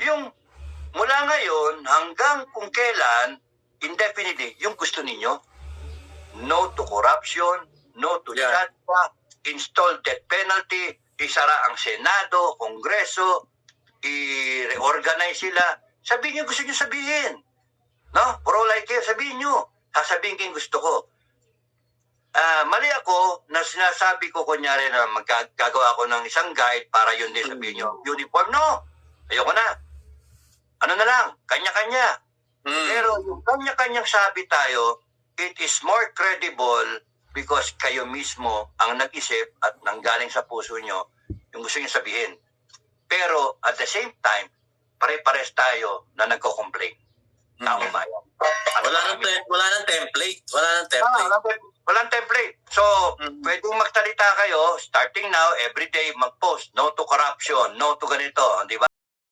yung mula ngayon hanggang kung kailan, indefinitely, yung gusto ninyo. No to corruption, no to chatwa, install death penalty, isara ang Senado, Kongreso, i-reorganize sila. Sabihin nyo gusto nyo sabihin. No? Pro-like kayo, sabihin nyo. Sasabihin ko yung gusto ko. Mali ako na sinasabi ko kunyari na magagawa ko ng isang guide para yun din sabihin nyo. Uniform, no. Ayoko na. Ano na lang, kanya-kanya. Pero yung kanya-kanyang sabi tayo, it is more credible because kayo mismo ang nag-isip at nanggaling sa puso nyo yung gusto nyo sabihin. Pero at the same time, pare-pares tayo na nagko-complain. Tama ba yan? Wala nang template. Walang template. So, pwedeng magsalita kayo, starting now, every day, mag-post, no to corruption, no to ganito, di ba?